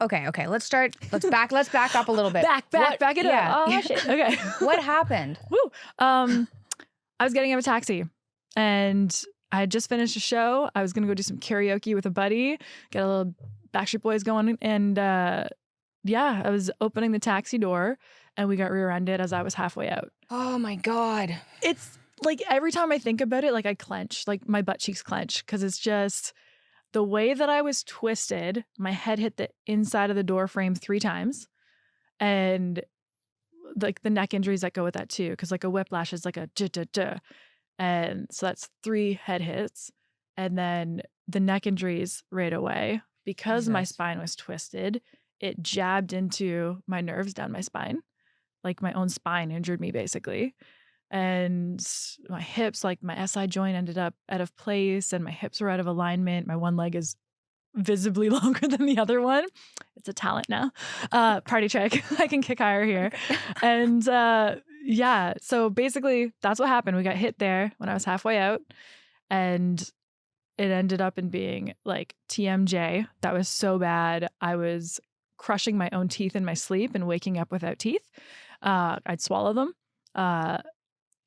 Okay. Let's back up a little bit. Back it up. Oh, shit. Okay. What happened? Woo. I was getting out of a taxi and I had just finished a show. I was going to go do some karaoke with a buddy, get a little Backstreet Boys going. And I was opening the taxi door and we got rear-ended as I was halfway out. Oh my God. It's like every time I think about it, like I clench, like my butt cheeks clench because it's just the way that I was twisted. My head hit the inside of the door frame 3 times. And like the neck injuries that go with that too, because like a whiplash is like a duh. And so that's 3 head hits. And then the neck injuries right away, because my spine was twisted, it jabbed into my nerves down my spine. Like my own spine injured me basically. And my hips, like my SI joint ended up out of place and my hips were out of alignment. My one leg is visibly longer than the other one. It's a talent now. Party trick. I can kick higher here. And so basically that's what happened. We got hit there when I was halfway out and it ended up in being like TMJ. That was so bad. I was crushing my own teeth in my sleep and waking up without teeth. I'd swallow them.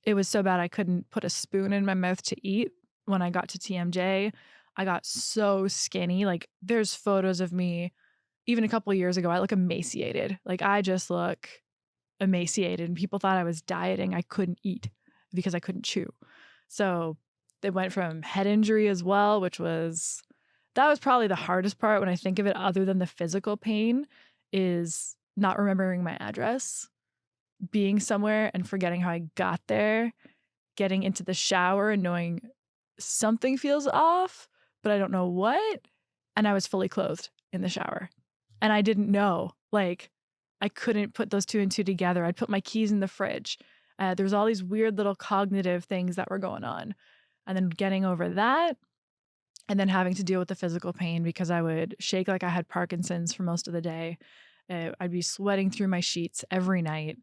It was so bad I couldn't put a spoon in my mouth to eat when I got to TMJ. I got so skinny. Like there's photos of me even a couple of years ago. I look emaciated. Like I just look emaciated and people thought I was dieting. I couldn't eat because I couldn't chew. So it went from head injury as well, that was probably the hardest part when I think of it, other than the physical pain, is not remembering my address, being somewhere and forgetting how I got there, getting into the shower and knowing something feels off, but I don't know what. And I was fully clothed in the shower. And I didn't know, like, I couldn't put those 2 and 2 together. I'd put my keys in the fridge. There was all these weird little cognitive things that were going on. And then getting over that and then having to deal with the physical pain because I would shake like I had Parkinson's for most of the day. I'd be sweating through my sheets every night,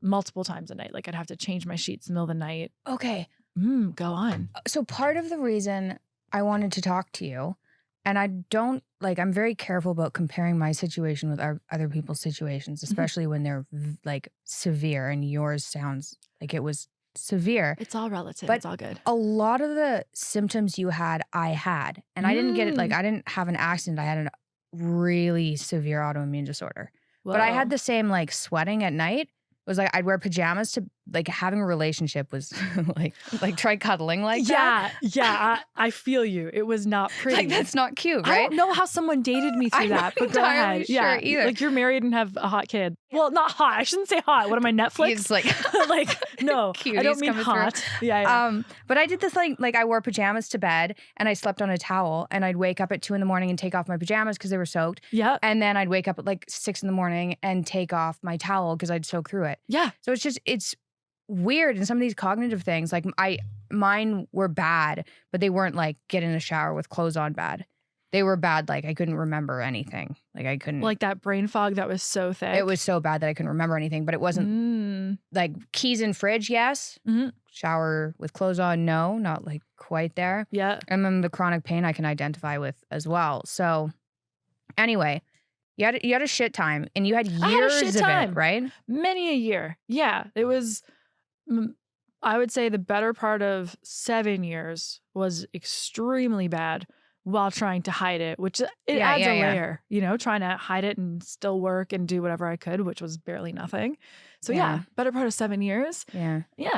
multiple times a night. Like I'd have to change my sheets in the middle of the night. Okay. Go on. So part of the reason I wanted to talk to you, and I'm very careful about comparing my situation with other people's situations, especially when they're like severe, and yours sounds like it was severe. It's all relative. But it's all good. a lot of the symptoms you had, I had. And I didn't get it. Like I didn't have an accident. I had a really severe autoimmune disorder. Whoa. But I had the same like sweating at night. It was like I'd wear pajamas to like having a relationship was like try cuddling like that. Yeah, I feel you. It was not pretty. Like that's not cute, right? I don't know how someone dated me through that, but go ahead. Sure either. Like you're married and have a hot kid. Well, not hot. I shouldn't say hot. What am I, Netflix? He's like, like no, I don't mean hot. Through. Yeah. But I did this like I wore pajamas to bed and I slept on a towel and I'd wake up at 2 a.m. and take off my pajamas because they were soaked. Yeah. And then I'd wake up at like 6 a.m. and take off my towel because I'd soak through it. Yeah. So it's weird. And some of these cognitive things, like mine were bad, but they weren't like get in a shower with clothes on bad. They were bad. Like I couldn't remember anything. Like I couldn't. Like that brain fog that was so thick. It was so bad that I couldn't remember anything, but it wasn't like keys in fridge. Yes. Mm-hmm. Shower with clothes on. No, not like quite there. Yeah. And then the chronic pain I can identify with as well. So anyway, you had a shit time and you had years of it, right? Many a year. Yeah. It was, I would say the better part of 7 years was extremely bad while trying to hide it, which it adds a layer, you know, trying to hide it and still work and do whatever I could, which was barely nothing. So yeah, better part of 7 years. Yeah. Yeah.